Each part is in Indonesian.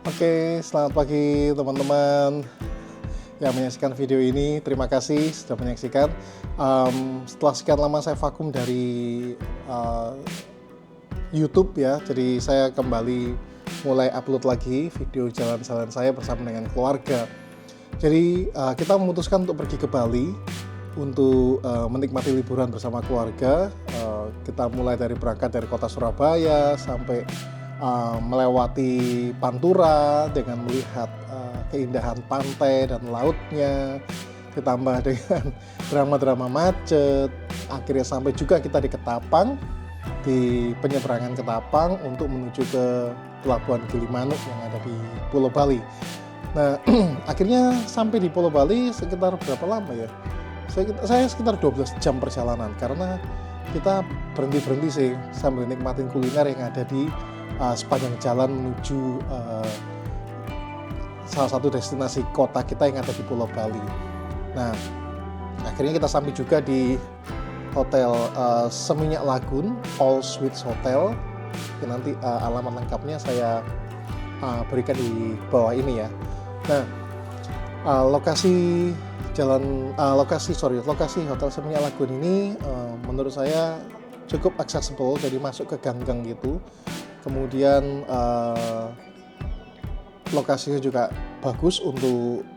Oke, selamat pagi teman-teman yang menyaksikan video ini. Terima kasih sudah menyaksikan. Setelah sekian lama saya vakum dari YouTube ya, jadi saya kembali mulai upload lagi video jalan-jalan saya bersama dengan keluarga. Jadi kita memutuskan untuk pergi ke Bali untuk menikmati liburan bersama keluarga. Kita mulai dari berangkat dari kota Surabaya sampai melewati Pantura dengan melihat keindahan pantai dan lautnya, ditambah dengan drama-drama macet. Akhirnya sampai juga kita di Ketapang, di penyeberangan Ketapang untuk menuju ke Pelabuhan Gilimanuk yang ada di Pulau Bali. Nah, akhirnya sampai di Pulau Bali sekitar berapa lama ya? Saya sekitar 12 jam perjalanan karena kita berhenti-berhenti sih sambil nikmatin kuliner yang ada di sepanjang jalan menuju salah satu destinasi kota kita yang ada di Pulau Bali. Nah, akhirnya kita sampai juga di Hotel Seminyak Lagoon All Suites Hotel. Nanti alamat lengkapnya saya berikan di bawah ini ya. Nah, lokasi Hotel Seminyak Lagoon ini menurut saya cukup accessible, jadi masuk ke gang-gang gitu. Kemudian lokasinya juga bagus untuk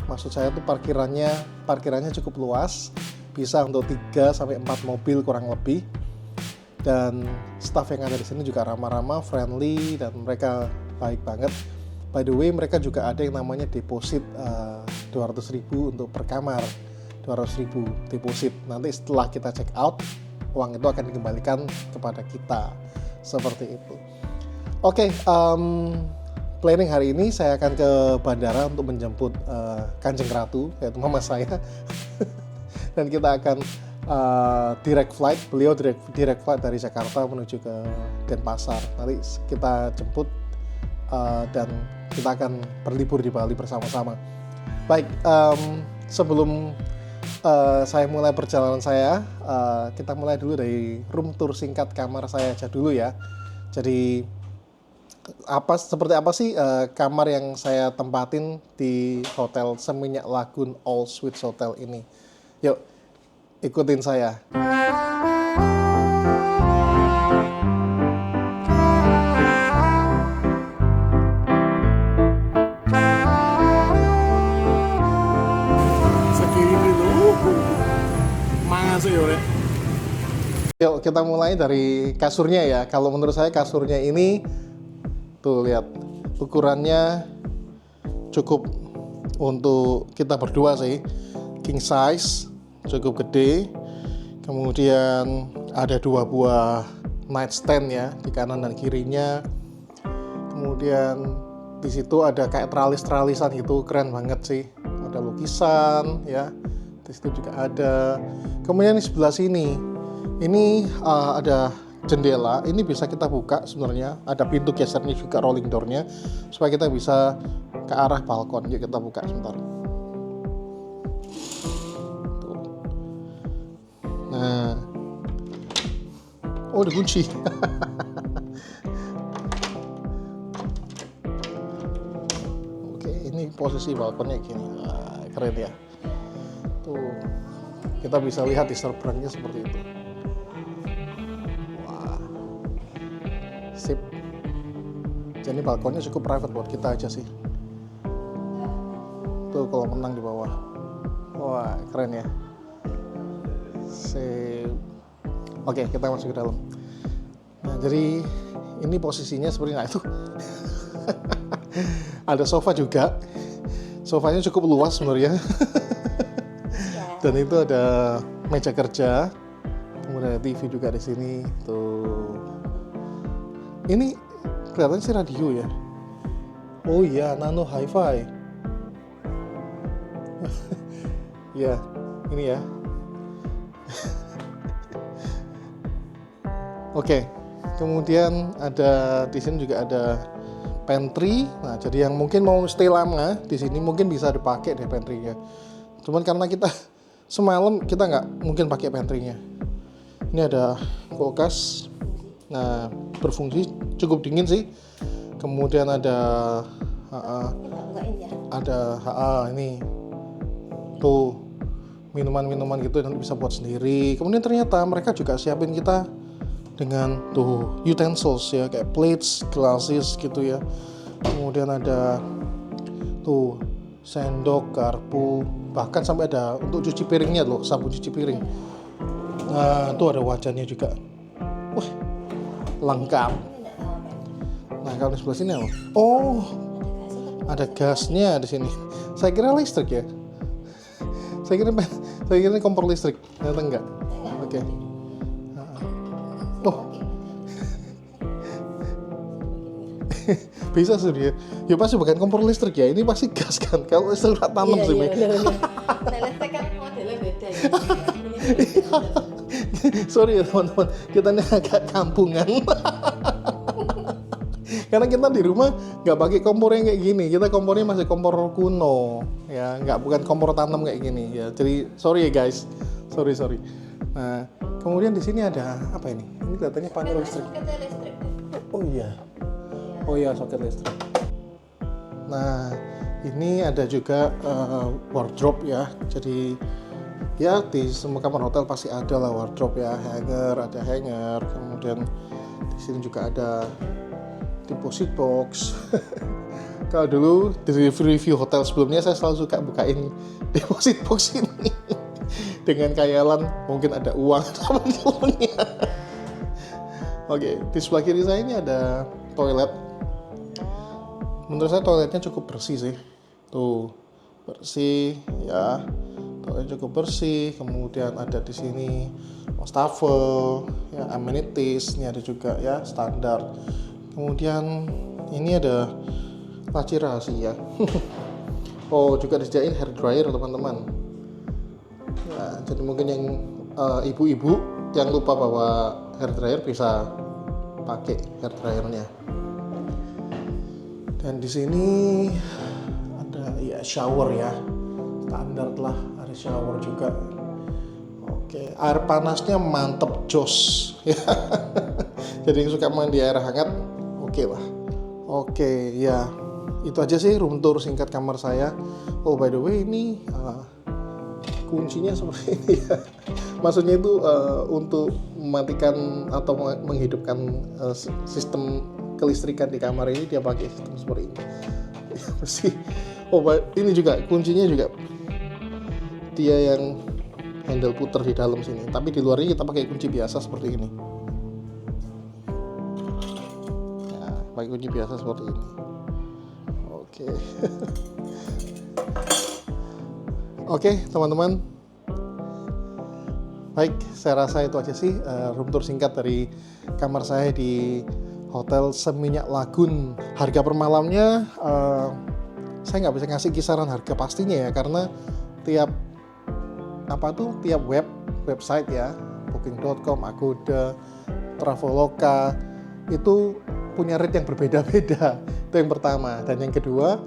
maksud saya tuh parkirannya cukup luas, bisa untuk 3 sampai 4 mobil kurang lebih. Dan staff yang ada di sini juga ramah-ramah, friendly, dan mereka baik banget. By the way, mereka juga ada yang namanya deposit 200.000 untuk per kamar. 200.000 deposit. Nanti setelah kita check out, uang itu akan dikembalikan kepada kita. Seperti itu. Oke, planning hari ini saya akan ke bandara untuk menjemput Kanjeng Ratu, yaitu mama saya. Dan kita akan direct flight, beliau direct flight dari Jakarta menuju ke Denpasar. Nanti kita jemput dan kita akan berlibur di Bali bersama-sama. Baik, sebelum saya mulai perjalanan saya, kita mulai dulu dari room tour singkat kamar saya aja dulu ya. Jadi seperti apa sih kamar yang saya tempatin di Hotel Seminyak Lagoon All Suites Hotel ini? Yuk, ikutin saya. Yuk kita mulai dari kasurnya ya. Kalau menurut saya kasurnya ini tuh lihat ukurannya cukup untuk kita berdua sih, king size, cukup gede. Kemudian ada 2 buah nightstand ya di kanan dan kirinya. Kemudian di situ ada kayak tralis-tralisan gitu, keren banget sih. Ada lukisan ya. Di situ juga ada. Kemudian di sebelah sini ini ada jendela, ini bisa kita buka sebenarnya, ada pintu gesernya juga, rolling door-nya, supaya kita bisa ke arah balkon. Yuk kita buka sebentar. Tuh. Nah, oh dikunci. Oke, ini posisi balkonnya gini, keren ya. Tuh, kita bisa lihat di seberangnya seperti itu. Sip. Jadi balkonnya cukup private buat kita aja sih. Tuh kalau menang di bawah. Wah, keren ya. Sip. Oke, kita masuk ke dalam. Nah, jadi ini posisinya seperti itu. Ada sofa juga. Sofanya cukup luas sebenarnya. Dan itu ada meja kerja. Kemudian ada TV juga di sini. Tuh. Ini kelihatannya sih radio ya. Oh iya, nano hi-fi. Ya, ini ya. Oke. Kemudian ada di sini juga ada pantry. Nah, jadi yang mungkin mau stay lama di sini mungkin bisa dipakai deh pantry-nya. Cuman karena kita semalam kita nggak mungkin pakai pantry-nya. Ini ada kulkas. Nah, berfungsi, cukup dingin sih. Kemudian ada ini tuh minuman-minuman gitu nanti bisa buat sendiri. Kemudian ternyata mereka juga siapin kita dengan tuh utensils ya, kayak plates, glasses gitu ya. Kemudian ada tuh sendok, garpu, bahkan sampai ada untuk cuci piringnya loh, sabun cuci piring. Nah, tuh ada wajannya juga. Wah, lengkap. Nah, kalau di sebelah sini apa? Oh, ada gasnya di sini. Saya kira listrik ya. Saya kira ini kompor listrik. Ternyata enggak. Oke. Oh. Bisa sih ya. Ya pasti bukan kompor listrik ya. Ini pasti gas kan. Kalau listrik tak tanam sih. Iya. Nah, listrik kan modelnya beda ya. Sorry ya teman-teman. Kita ini agak kampungan. Karena kita di rumah nggak pakai kompor yang kayak gini, kita kompornya masih kompor kuno, ya nggak bukan kompor tanam kayak gini, ya. Jadi sorry ya guys, sorry. Nah, kemudian di sini ada apa ini? Ini kelihatannya panel listrik. Oh iya, soket listrik. Nah, ini ada juga wardrobe ya. Jadi ya di semua kamar hotel pasti ada lah wardrobe ya, ada hanger, kemudian di sini juga ada deposit box. Kalau dulu di review hotel sebelumnya saya selalu suka bukain deposit box ini dengan khayalan mungkin ada uang teman-temannya. Oke, di sebelah kiri saya ini ada toilet. Menurut saya toiletnya cukup bersih sih. Tuh, bersih ya. Toiletnya cukup bersih. Kemudian ada di sini wastafel, ya amenities, ini ada juga ya standar. Kemudian ini ada laci rahasia. Oh, juga disediain hair dryer teman-teman. Nah, jadi mungkin yang ibu-ibu yang lupa bawa hair dryer bisa pakai hair dryernya. Dan di sini ada ya shower ya, standar lah, ada shower juga. Oke, air panasnya mantep jos. Jadi yang suka mandi air hangat, oke lah. Oke, ya itu aja sih room tour singkat kamar saya. Oh by the way ini kuncinya seperti ini ya. Maksudnya itu untuk mematikan atau menghidupkan sistem kelistrikan di kamar ini dia pakai sistem seperti ini. Bersih. Oh ini juga kuncinya juga dia yang handle puter di dalam sini. Tapi di luarnya kita pakai kunci biasa seperti ini. Pakai kunci biasa seperti ini. Oke. Oke, teman-teman. Baik, saya rasa itu aja sih room tour singkat dari kamar saya di Hotel Seminyak Lagun. Harga per malamnya saya nggak bisa ngasih kisaran harga pastinya ya, karena tiap website ya, booking.com, Agoda, Traveloka itu punya rate yang berbeda-beda. Itu yang pertama. Dan yang kedua,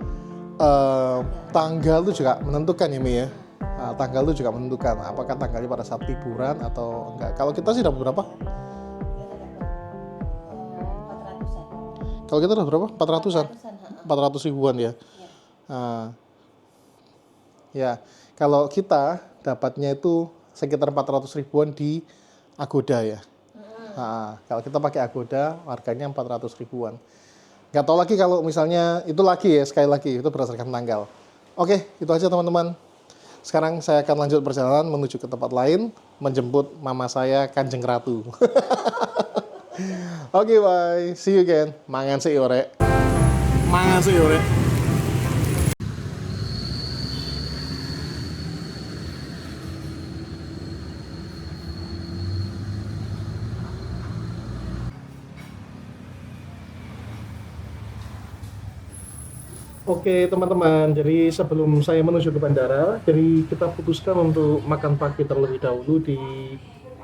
tanggal itu juga menentukan ya Mi ya. Tanggal itu juga menentukan apakah tanggalnya pada saat liburan atau enggak. Kalau kita sih dapat berapa? 400-an. Kalau kita dapat berapa? 400-an. 400 ribuan ya. Ya, kalau kita dapatnya itu sekitar 400 ribuan di Agoda ya. Kalau kita pakai Agoda harganya 400 ribuan. Nggak tahu lagi kalau misalnya itu lagi ya, sekali lagi itu berdasarkan tanggal. Oke, itu aja teman-teman. Sekarang saya akan lanjut perjalanan menuju ke tempat lain, menjemput mama saya Kanjeng Ratu. Oke, bye. See you again. Mangan sih ore. Oke teman-teman, jadi sebelum saya menuju ke bandara, jadi kita putuskan untuk makan pagi terlebih dahulu di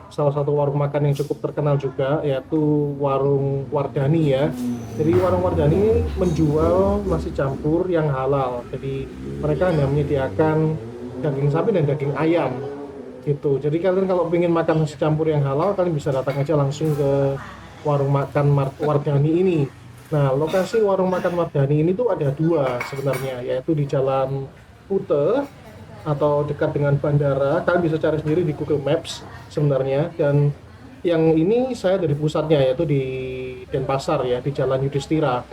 salah satu warung makan yang cukup terkenal juga, yaitu warung Wardani ya. Jadi warung Wardani menjual nasi campur yang halal, jadi mereka hanya menyediakan daging sapi dan daging ayam gitu. Jadi kalian kalau ingin makan nasi campur yang halal, kalian bisa datang aja langsung ke warung makan Wardani ini. Nah, lokasi warung makan Mardhani ini tuh ada dua sebenarnya, yaitu di Jalan Kute atau dekat dengan bandara. Kalian bisa cari sendiri di Google Maps sebenarnya. Dan yang ini saya dari pusatnya, yaitu di Denpasar ya, di Jalan Yudhistira.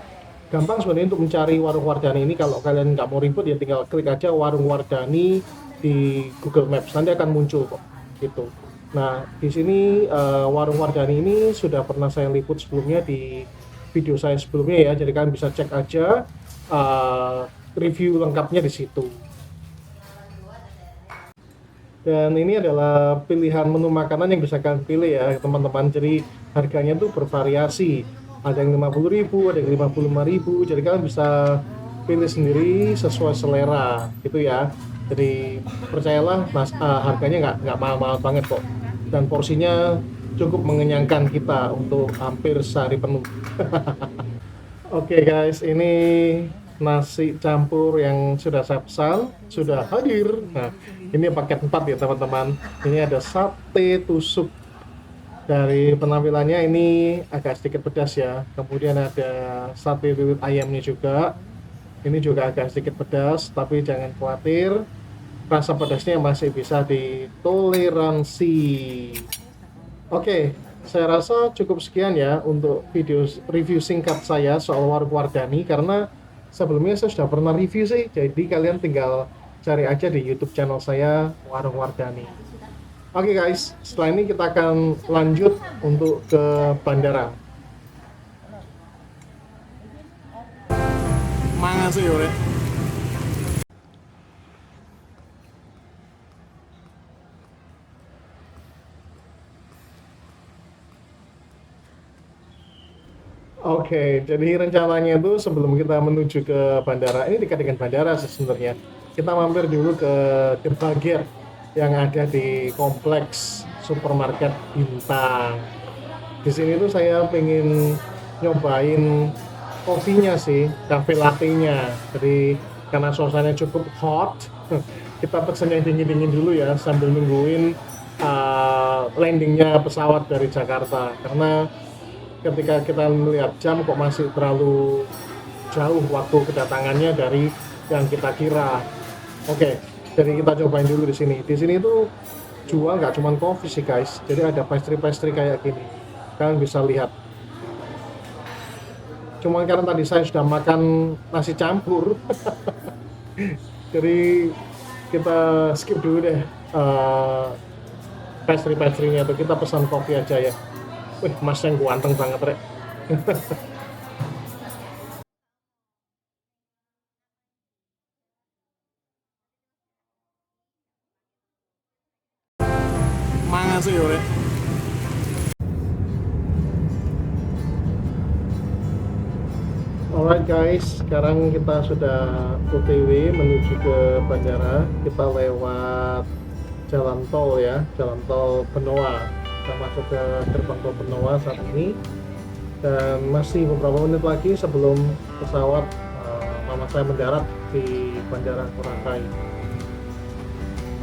Gampang sebenarnya untuk mencari warung Wardani ini. Kalau kalian nggak mau ribet ya tinggal klik aja warung Wardani di Google Maps, nanti akan muncul kok gitu. Nah, di sini warung Wardani ini sudah pernah saya liput sebelumnya di video saya sebelumnya ya, jadi kalian bisa cek aja review lengkapnya di situ. Dan ini adalah pilihan menu makanan yang bisa kalian pilih ya teman-teman. Jadi harganya tuh bervariasi, ada yang 50.000, ada yang 55.000, jadi kalian bisa pilih sendiri sesuai selera gitu ya. Jadi percayalah harganya nggak mahal-mahal banget kok, dan porsinya cukup mengenyangkan kita untuk hampir sehari penuh. Oke guys, ini nasi campur yang sudah saya pesan sudah hadir. Nah, ini paket 4 ya teman-teman. Ini ada sate tusuk. Dari penampilannya ini agak sedikit pedas ya. Kemudian ada sate lilit ayamnya juga. Ini juga agak sedikit pedas, tapi jangan khawatir, rasa pedasnya masih bisa ditoleransi. Oke, saya rasa cukup sekian ya untuk video review singkat saya soal warung Wardani, karena sebelumnya saya sudah pernah review sih, jadi kalian tinggal cari aja di YouTube channel saya, Warung Wardani. Oke guys, setelah ini kita akan lanjut untuk ke bandara. Makasih Yore. Oke, jadi rencananya itu sebelum kita menuju ke bandara, ini dekat dengan bandara sebenarnya. Kita mampir dulu ke Debager yang ada di kompleks supermarket Bintang. Di sini tuh saya pengen nyobain kopinya sih, cafe latte-nya. Jadi karena suasananya cukup hot, kita pesen yang dingin-dingin dulu ya sambil nungguin landingnya pesawat dari Jakarta. Karena ketika kita melihat jam kok masih terlalu jauh waktu kedatangannya dari yang kita kira. Oke, jadi kita cobain dulu di sini. Di sini tuh jual nggak cuma kopi sih guys, jadi ada pastry-pastry kayak gini. Kalian bisa lihat. Cuman karena tadi saya sudah makan nasi campur, jadi kita skip dulu deh pastry-pastrynya tuh. Kita pesan kopi aja ya. Wih, mas yang ganteng banget, Rek. Makasih, Rek. Alright guys, sekarang kita sudah OTW menuju ke bandara. Kita lewat jalan tol ya, jalan tol Benoa. Kita masuk ke gerbang tol Benoa saat ini, dan masih beberapa menit lagi sebelum pesawat mama saya mendarat di Bandara Ngurah Rai.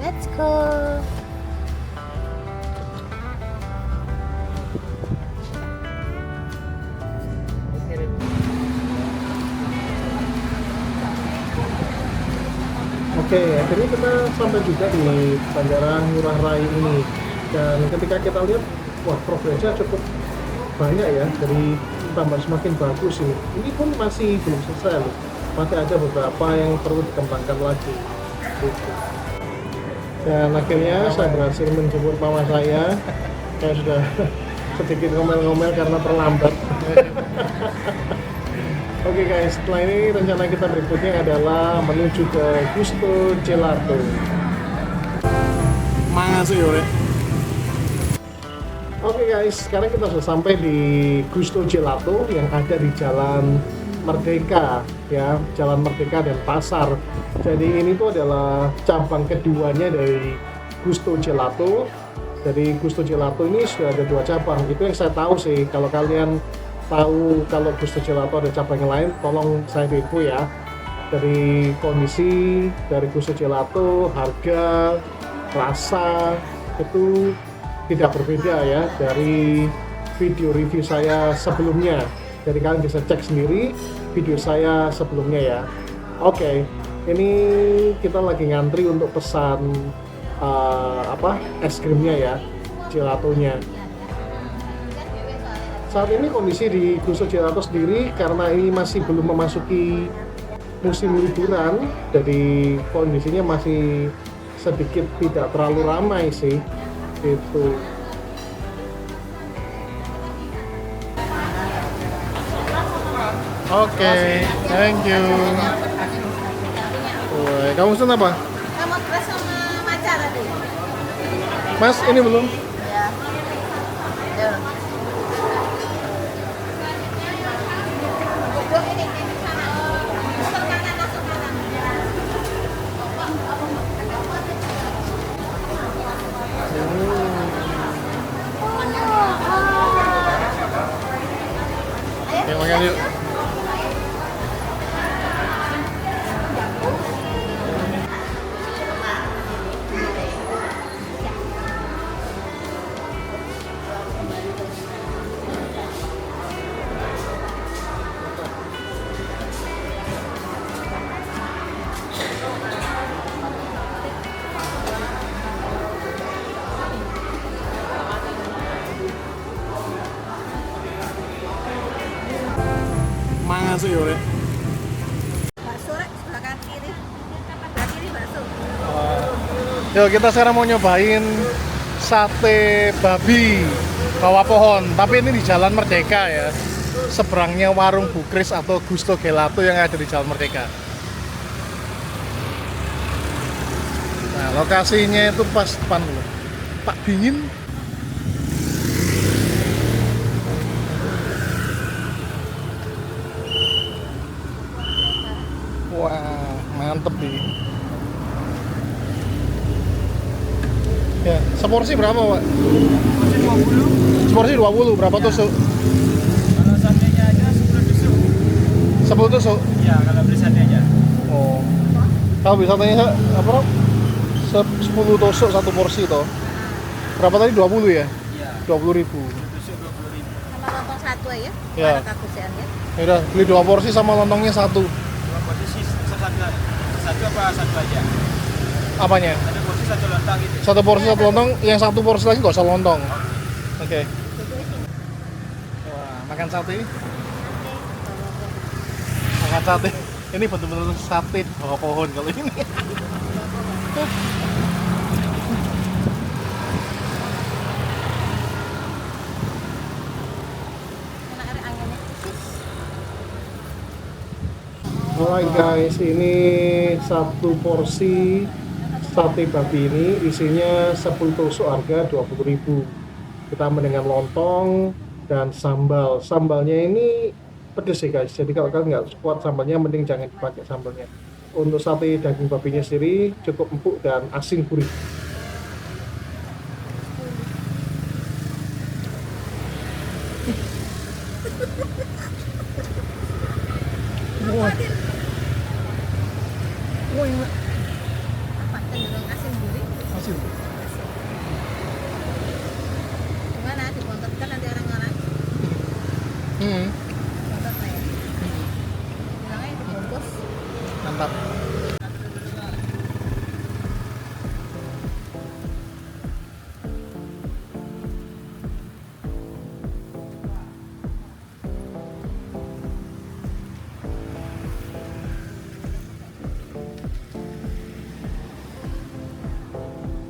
Let's go. Oke, akhirnya kita sampai juga di Bandara Ngurah Rai ini. Dan ketika kita lihat, wah progresnya cukup banyak ya, dari tambah semakin bagus ini. Ini pun masih belum selesai loh, masih ada beberapa yang perlu dikembangkan lagi. Gitu. Dan akhirnya saya berhasil menjemput mama saya. Saya sudah sedikit ngomel-ngomel karena terlambat. Oke guys, setelah ini rencana kita berikutnya adalah menuju ke Gusto Gelato. Makasih Yore. Oke guys, sekarang kita sudah sampai di Gusto Gelato yang ada di Jalan Merdeka ya, Jalan Merdeka dan Pasar. Jadi ini tuh adalah cabang keduanya dari Gusto Gelato. Jadi Gusto Gelato ini sudah ada 2 cabang. Itu yang saya tahu sih. Kalau kalian tahu kalau Gusto Gelato ada cabang yang lain, tolong saya info ya. Dari kondisi dari Gusto Gelato, harga, rasa itu tidak berbeda ya dari video review saya sebelumnya. Jadi kalian bisa cek sendiri video saya sebelumnya ya. Oke, ini kita lagi ngantri untuk pesan es krimnya ya, gelatonya. Saat ini kondisi di Gusto Gelato sendiri karena ini masih belum memasuki musim liburan, jadi kondisinya masih sedikit tidak terlalu ramai sih, gitu. Oke, thank you. Woi, kamu pesen apa? Kamu fresh sama matcha tadi? Mas, ini belum? Ya. Ya. Duduk ini di sana. Masuk kanan, masuk kanan. Oke, makan yuk. Mangan sih yore. Bakso rek, sebelah kiri. Sebelah kiri bakso. Yuk kita sekarang mau nyobain sate babi bawah pohon, tapi ini di Jalan Merdeka ya. Seberangnya warung Bu Kris atau Gusto Gelato yang ada di Jalan Merdeka. Nah, lokasinya itu pas depan loh. Pak Dingin. Wah, mantep nih. Ya, seporsi berapa, Pak? Porsi 20. Seporsi 20, berapa Ya. tusuk? Kalau satenya aja 10 tusuk. 10 tusuk? Ya, kalau beli sate aja. Oh. Kalau bisa tanya apa? 10 tusuk satu porsi toh. Berapa tadi? 20 ya? Iya. 20.000. Tusuk 20.000. Sama lontong satu ya. Ya. Ada kakusian ya. Ya udah, beli 2 porsi sama lontongnya 1. Dua porsi satu apa satu aja? Apanya? Ada porsi satu lontong gitu. 1 porsi 1 lontong, yang 1 porsi lagi nggak usah lontong. Oke. Wah, makan sate. Makan sate. Ini betul-betul sate di bawah pohon kalau ini. Enak rek anginnya. Alright guys, ini 1 porsi sate babi ini isinya 10 tusuk harga 20.000. Ditambah dengan lontong dan sambal. Sambalnya ini pedes sih guys. Jadi kalau kalian nggak kuat sambalnya, mending jangan dipakai sambalnya. Untuk sate daging babinya sendiri cukup empuk dan asin gurih. Apa cenderung asin gurih? Asin. Gimana? Dibontot kan nanti orang-orang. Bontot lah ya. Bilangnya dibungkus. Mantap.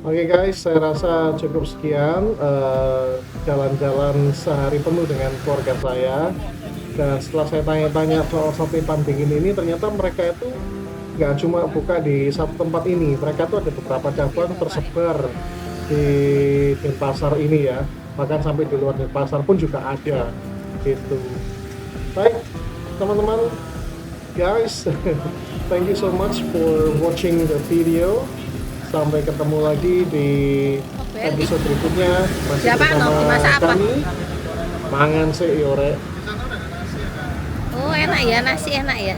Oke guys, saya rasa cukup sekian jalan-jalan sehari penuh dengan keluarga saya. Dan setelah saya tanya-tanya soal sate Pandingin ini, ternyata mereka itu nggak cuma buka di satu tempat ini. Mereka tuh ada beberapa cabang tersebar di Denpasar ini ya. Bahkan sampai di luar Denpasar pun juga ada gitu. Baik teman-teman, guys, thank you so much for watching the video. Sampai ketemu lagi di episode berikutnya. Masih Siapa, bersama Nom? Dimasak apa? kami Mangan sih yore. Oh enak ya, nasi enak ya.